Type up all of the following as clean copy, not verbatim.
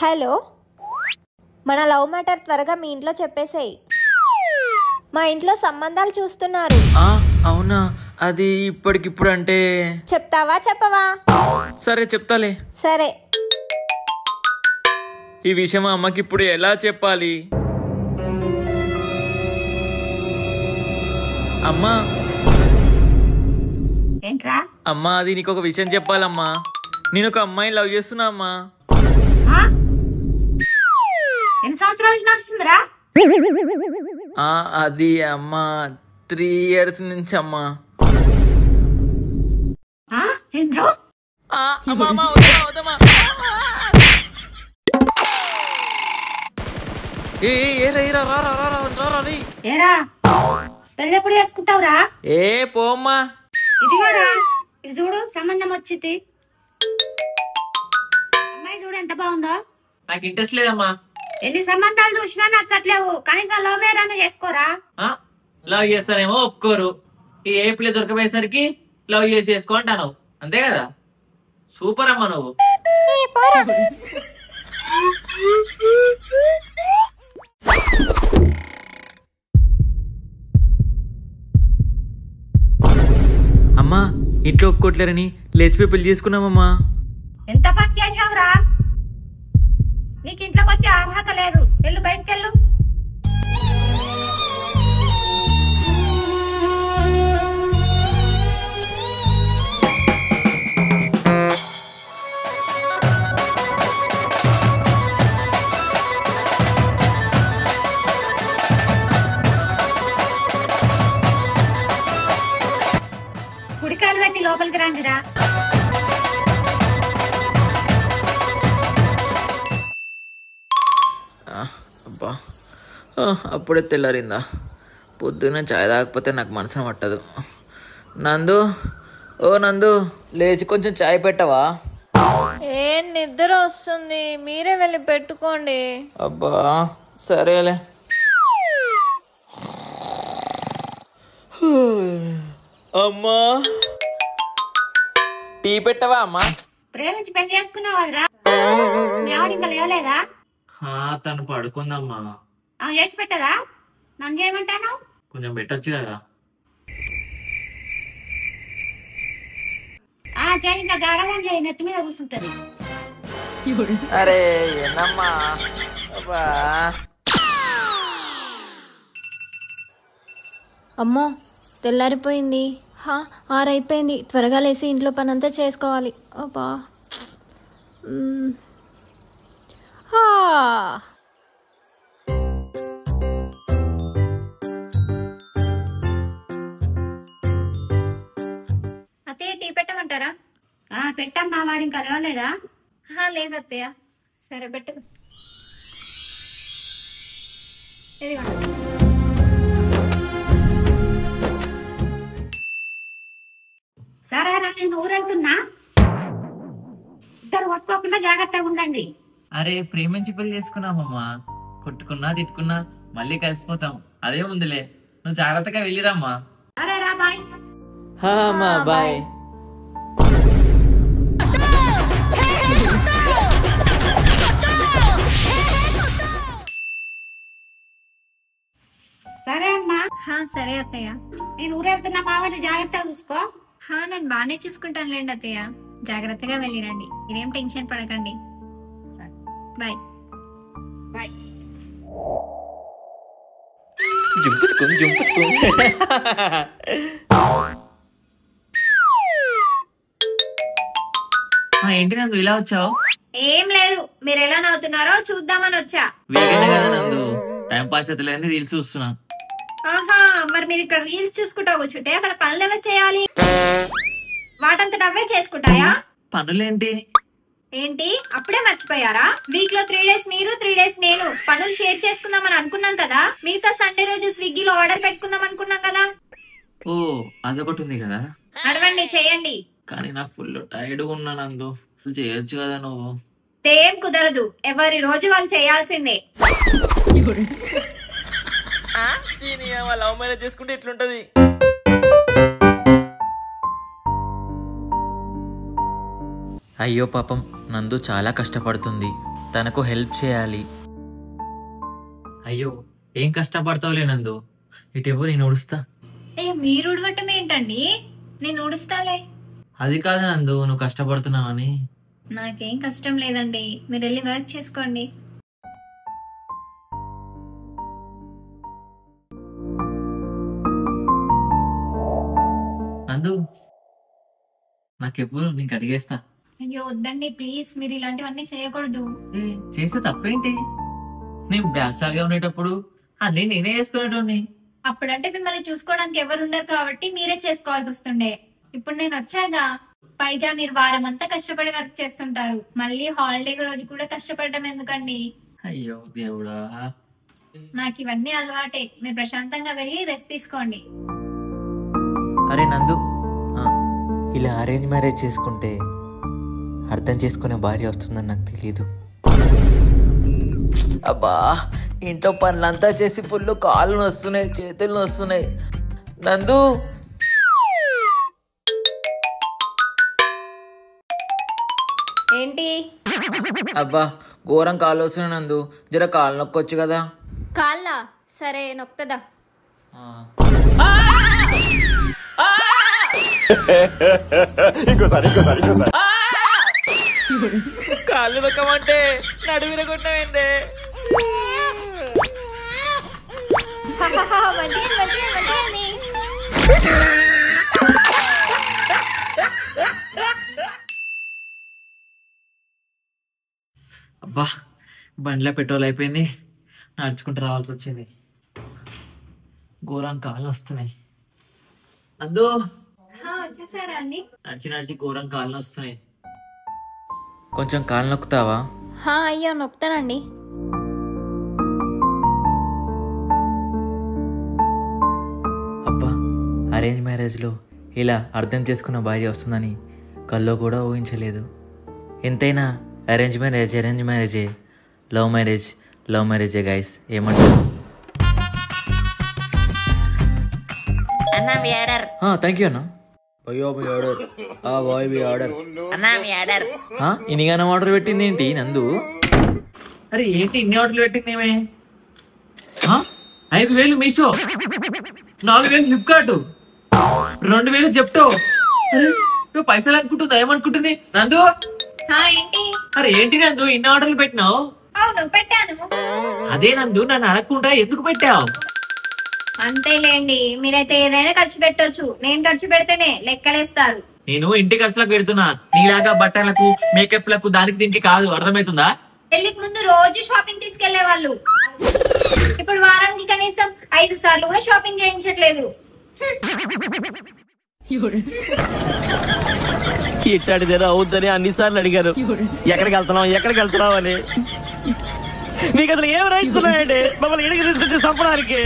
Hello, మన love matter త్వరగా మీ ఇంట్లో చెప్పేసేయ్. మా ఇంట్లో సంబంధాలు చూస్తున్నారు. అవునా? అది ఇప్పటికిప్పుడు అంటే చెప్తావా చెప్పవా? సరే చెప్తాలే. సరే. ఈ విషయం అమ్మకి ఇప్పుడు ఎలా చెప్పాలి? అమ్మా ఏంట్రా? అమ్మా, అది నీకు ఒక విషయం చెప్పాలమ్మా. నేను ఒక అమ్మాయిని లవ్ చేస్తున్నా అమ్మా. ఎన్ని సంవత్సరాల నుంచి నడుస్తుందిరా? అది అమ్మా 3 years నుంచి అమ్మా. ఏంట్రా? ఏరా పెళ్ళి ఎప్పుడు చేసుకుంటావురా? పోమ్మా. ఇదిగోరా, ఇది చూడు, సంబంధం వచ్చింది. అమ్మాయి చూడు ఎంత బాగుందో. నాకు ఇంట్రెస్ట్ లేదమ్మా. ఎన్ని సంబంధాలు చూసినా నచ్చట్లేవు. కనీసం లవ్ మ్యారేజ్ చేసుకోరా. లవ్ చేస్తానేమో ఒప్పుకోరు. ఈ ఏప్లే దొరకపోయేసరికి లవ్ చేసి చేసుకో అంటాను. అంతే కదా? సూపర్ అమ్మా నువ్వు. అమ్మా, ఇంట్లో ఒప్పుకోట్లేరని లేచిపోయి పెళ్లి చేసుకున్నామమ్మా. ఎంత పని చేసావురా? నీకు ఇంట్లోకి వచ్చే అర్హత లేదు. వెళ్ళు, బయటకు వెళ్ళు. కుడికాలు పెట్టి లోపలికి రండిరా. అబ్బా, అప్పుడే తెల్లారిందా? పొద్దున్న చాయ్ తాగకపోతే నాకు మనసున పట్టదు. నందు, ఓ నందు, లేచి కొంచెం చాయ్ పెట్టవా? ఏం నిద్ర వస్తుంది, మీరే వెళ్ళి పెట్టుకోండి. అబ్బా సరేలే. అమ్మా, టీ పెట్టవా అమ్మా? ప్రేమించి పెళ్లి చేసుకున్నావు కదరా, మీ ఆవిడ ఇంకా లేవలేదా? తను పడుకుందమ్మా. చేసి పెట్టదా? నన్ను చేయమంటాను. కొంచెం పెట్టచ్చు కదా? చేయి, ఇంకా గారగం చేయి, నెత్తి మీద కూర్చుంటది. అరే ఏనమ్మా. అమ్మో, తెల్లారిపోయింది. 6 అయిపోయింది. త్వరగా లేసి ఇంట్లో పనంతా చేసుకోవాలి. అబ్బా. అత్తయ్య టీ పెట్టమంటారా? పెట్టమ్మా, వాడి ఇంకా లేవలేదా? లేదు అత్తయ్య. సరే పెట్టు. సరేరా, నేను ఊరెళ్తున్నా. ఇద్దరు కొట్టుకోకుండా జాగ్రత్తగా ఉండండి. అరే, ప్రేమించి పెళ్లి చేసుకున్నామమ్మా. కొట్టుకున్నా తిట్టుకున్నా మళ్ళీ కలిసిపోతాం. అదే ముందులే, నువ్వు జాగ్రత్తగా వెళ్ళిరమ్మా. సరేరా, బాయ్. బాయ్. సరే అమ్మా. సరే అత్తయ్య. నేను ఊరెళ్తున్నా, మామని జాగ్రత్తగా చూసుకో. నేను బాగానే చూసుకుంటానులేండి అత్తయ్య. జాగ్రత్తగా వెళ్ళిరండి, మీరేం టెన్షన్ పడకండి. బాయ్. బాయ్. ఏంటి నందు ఇలా వచ్చావు? ఏం లేదు, మీరు ఎలా నవ్వుతున్నారో చూద్దామని వచ్చా. వేగనే కదా నందు, టైం పాస్ అవుతలేదని రీల్స్ చూస్తున్నా. మరి మీరు ఇక్కడ రీల్స్ చూసుకుంటా కూర్చుంటే అక్కడ పనులు ఎవరు చేయాలి? వాటంతట అవే చేసుకుంటాయా? పనులేంటి? ఏంటి అప్పుడే మర్చిపోయారా? వీక్ లో 3 days మీరు, 3 days నేను పనులు షేర్ చేసుకుందామని అనుకున్నాం కదా. మిగతా సండే రోజు స్విగ్గీలో ఆర్డర్ పెట్టుకుందాం అనుకున్నాం కదా. ఓ, అదొకటి ఉంది కదా. నడవండి, చేయండి. కానీ నాకు ఫుల్ టైర్డ్ గా ఉన్నా నందు. చేయొచ్చు కదా నువ్వు? ఏం కుదరదు, ఎవరి రోజు వాళ్ళు చేయాల్సిందే. లవ్ మ్యారేజ్ చేసుకుంటే ఎట్లుంటది? అయ్యో పాపం, నందు చాలా కష్టపడుతుంది. తనకు హెల్ప్ చేయాలి. అయ్యో ఏం కష్టపడతావులే నందు, ఇటు నేను ఉడుస్తా. అయ్యో మీరు ఉడవటం ఏంటండి, నేను ఉడుస్తాలే. అది కాదు నందు, నువ్వు కష్టపడుతున్నావని. నాకేం కష్టం లేదండి, మీరు వెళ్ళి వర్క్ చేసుకోండి. నందు నాకెప్పుడు నీకు అడిగేస్తా. అయ్యో వద్దండి ప్లీజ్, మీరు ఇలాంటివన్నీ చేయకూడదు. చేస్తే తప్పేంటి? నేను బ్యాసాగా ఉండేటప్పుడు అన్ని నేనే చేసుకునేటోని. అప్పుడంటే మిమ్మల్ని చూసుకోవడానికి ఎవరు ఉండరు కాబట్టి మీరే చేసుకోవాల్సి వస్తుండే. ఇప్పుడు నేను వచ్చాగా, పైగా మీరు వారం అంతా కష్టపడి వర్క్ చేస్తుంటారు, మళ్ళీ హాలిడే రోజు కూడా కష్టపడడం ఎందుకండి? అయ్యో దేవుడా, నాకు ఇవన్నీ అలవాటే. మీరు ప్రశాంతంగా వెళ్ళి రెస్ట్ తీసుకోండి. అరే నందు, ఇలా అరేంజ్ మ్యారేజ్ చేసుకుంటే అర్థం చేసుకునే భార్య వస్తుందని నాకు తెలీదు. అబ్బా ఇంట్లో పనులంతా చేసి ఫుల్ కాళ్ళు నొస్తున్నాయి, చేతులు నొస్తున్నాయి. నందు ఏంటి? అబ్బా ఘోరం కాళ్ళు వస్తున్నాయి నందు, జర కాళ్ళు నొక్కొచ్చు కదా. కాళ్ళ సరే నొక్తదా. కాళ్ళు నొక్కమంటే నడువిన కొట్టమైందే. అబ్బా బండిలో పెట్రోల్ అయిపోయింది, నడుచుకుంటూ రావాల్సి వచ్చింది. ఘోరం కాళ్ళు వస్తున్నాయి. నందు వచ్చేసారా అండి? నడిచి నడిచి ఘోరం కాళ్ళు వస్తున్నాయి, కొంచెం కాళ్ళు నొక్కుతావా? అయ్యో నొక్కుతానండి. అబ్బా అరేంజ్ మ్యారేజ్లో ఇలా అర్థం చేసుకున్న భార్య వస్తుందని కల్లో కూడా ఊహించలేదు. ఎంతైనా అరేంజ్ మ్యారేజే, లవ్ మ్యారేజే గైస్. ఏమంటారు? థ్యాంక్ యూ అన్న. అయ్యో మీ ఆర్డర్. బాయ్ మీ ఆర్డర్. ఇన్నిగానం ఆర్డర్ పెట్టింది ఏంటి నందు? అరే ఏంటి ఇన్ని ఆర్డర్లు పెట్టింది ఏమే? 5,000 మీషో, 4,000 ఫ్లిప్కార్ట్, 2,000 జెప్టో. నువ్వు పైసలు అనుకుంటుందా, ఏమనుకుంటుంది నందు? ఏంటి? అరే ఏంటి నందు ఇన్ని ఆర్డర్లు పెట్టినావు? అవును పెట్టాను. అదే నందు నన్ను అడగకుండా ఎందుకు పెట్టావు? అంతేలేండి, మీరైతే ఏదైనా ఖర్చు పెట్టొచ్చు, నేను ఖర్చు పెడితేనే లెక్కలేస్తారు. నేను ఇంటి ఖర్చులకు పెడుతున్నా, నీలాగా బట్టలకు మేకప్లకు దానికి దీనికి కాదు, అర్థమవుతుందా? పెళ్లికి ముందు రోజు షాపింగ్ తీసుకెళ్లే వాళ్ళు, ఇప్పుడు వారానికి కనీసం 5 సార్లు కూడా షాపింగ్ చేయించట్లేదు. ఇట్టాడిదేదో అవుద్దని అన్నిసార్లు అడిగారు, ఎక్కడికి వెళ్తున్నావు అని. మీకు అసలు ఏం రైట్స్ ఉన్నాయండి మమ్మల్ని ఎడికి తీసుకొచ్చి చంపడానికి?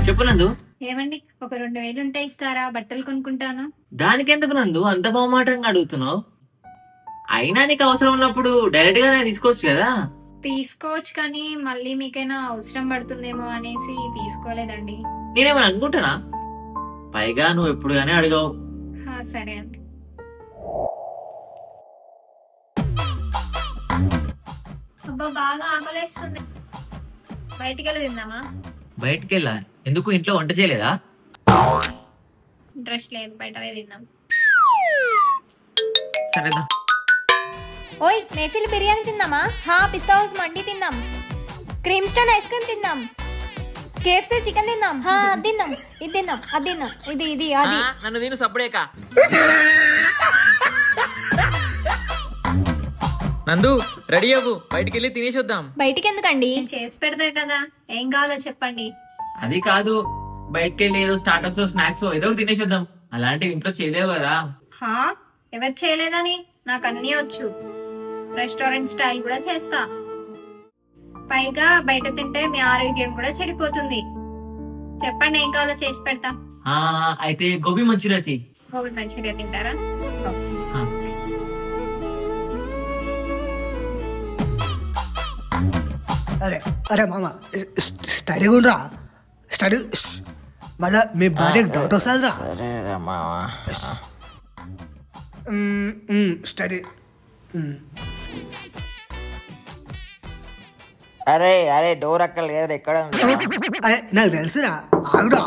చెప్పు నందు. ఏమండి ఒక 2,000 ఉంటే ఇస్తారా, బట్టలు కొనుక్కుంటాను. దానికెందుకు నందు అంత బహుమాటంగా అడుగుతున్నావు? అయినా నీకు అవసరం ఉన్నప్పుడు డైరెక్ట్ గా తీసుకోవచ్చు కదా. తీసుకోవచ్చు కానీ మళ్ళీ మీకైనా అవసరం పడుతుందేమో అనేసి తీసుకోలేదండి. నేనేమని అనుకుంటానా? పైగా నువ్వు ఎప్పుడు గానీ అడగవు. సరే అండి. అబ్బా బాగా ఆకలేస్తుంది, బయటికి వెళ్ళి తిందామా? బయటికెళ్ళా? ఎందుకు, ఇంట్లో వంట చేయలేదా? ఇంట్రెస్ట్ లేదు, బయట తిందాం. సరేదా. ఓయ్ మేఫిల్ బిర్యానీ తిందామా? పిస్తా హౌస్ మండి తిందాం, క్రీమ్ స్టోన్ ఐస్ క్రీమ్ తిందాం, కేఎఫ్సీ చికెన్ తిందాం. అది తిందాం, ఇది తిందాం, అది తిందాం, ఇది అది. నన్ను తిను సప్పుడేక. నందు రెడీ అవ్వు, బయటికి వెళ్ళి తినేసి వద్దాం. బయటికి ఎందుకండి? చేసి పెడతా కదా, ఏం కావాలో చెప్పండి. అది కాదు, బయటికి వెళ్ళి ఏదో స్టార్టర్స్ స్నాక్స్ ఏదో తినేసి వద్దాం. అలాంటివి ఇంట్లో చేయలేవు కదా. ఎవరు చేయలేదని, నాకు అన్నీ వచ్చు. రెస్టారెంట్ స్టైల్ కూడా చేస్తా. పైగా బయట తింటే మీ ఆరోగ్యం కూడా చెడిపోతుంది. చెప్పండి ఏం కావాలో చేసి పెడతా. అయితే గోబీ మంచూరియా చెయ్యి. గోబీ మంచూరియా తింటారా? అరే అరే మామ స్టడీ కూడా స్టడీ మళ్ళా మీ భార్యకు డౌట్ వస్తుందిరా. స్టడీ. అరే అరే డోర్ అక్కడ లేదు, ఎక్కడ ఉంది? అరే నాకు తెలుసురా, ఆగురా.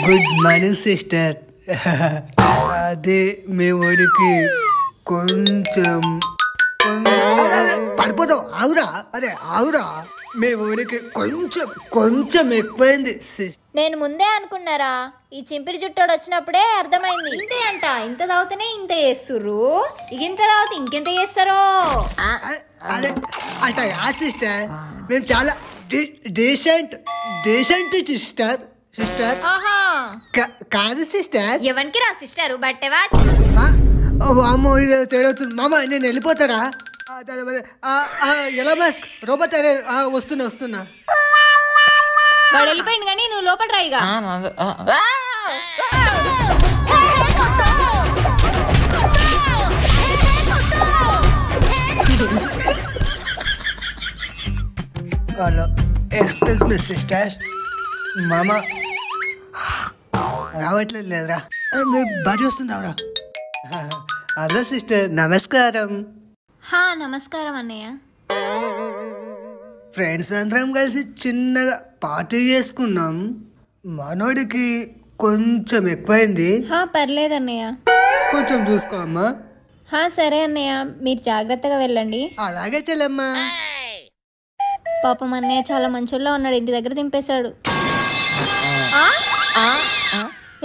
Good morning sister. అదే మీ ఊరికి కొంచెం పడిపోతావు, ఆగురా. అరే ఆగురా, మీ ఊరికి కొంచెం ఎక్కువైంది. నేను ముందే అనుకున్నారా, ఈ చింపిరి జుట్టోడు వచ్చినప్పుడే అర్థమైంది. ఇంతే అంట, ఇంత తాగుతూనే ఇంత చేస్తుర్రు, ఇక ఇంత తాగితే ఇంకెంత చేస్తారో. అరే అట యా సిస్టర్, మేము చాలా డీసెంట్ సిస్టర్. ఆహా, కాదు సిస్టర్. ఎవరికి రా సిస్టర్ బట్టెవా? అమ్మో ఇది తేడవుతుంది మామ, నేను వెళ్ళిపోతారా? ఎలా మాస్క్ రోబోట్? అరే వస్తున్నా. వాడు వెళ్ళిపోయింది కానీ నువ్వు లోపల రాయిగా. Hello, excuse me sister. మామ రావట్లేదు లేదురా, మీ భార్య వస్తుందావరా? హలో సిస్టర్, నమస్కారం. నమస్కారం అన్నయ్య. ఫ్రెండ్స్ అందరం కలిసి చిన్నగా పార్టీ చేసుకున్నాం. మనోడికి కొంచెం ఎక్కువైంది. పర్లేదన్నయ్య, కొంచెం చూసుకో అమ్మా. సరే అన్నయ్య, మీరు జాగ్రత్తగా వెళ్ళండి. అలాగే చెల్లమ్మా. పాపం అన్నయ్య చాలా మంచోళ్ళ ఉన్నాడు, ఇంటి దగ్గర దింపేశాడు.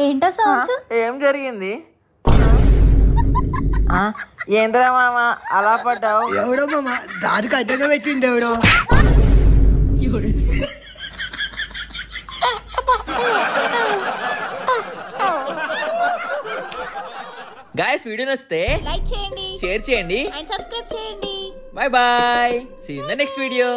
ఏంటో సౌండ్స్? ఏం జరిగింది? ఏంద్రా మామ అలా పడ్డావు? ఎవడో మామ దారికి అడ్డగా పెట్టిండు ఎవడో. గాయ్స్ వీడియో నచ్చితే లైక్ చేయండి, షేర్ చేయండి అండ్ సబ్స్క్రైబ్ చేయండి. Bye bye, see you in the next video.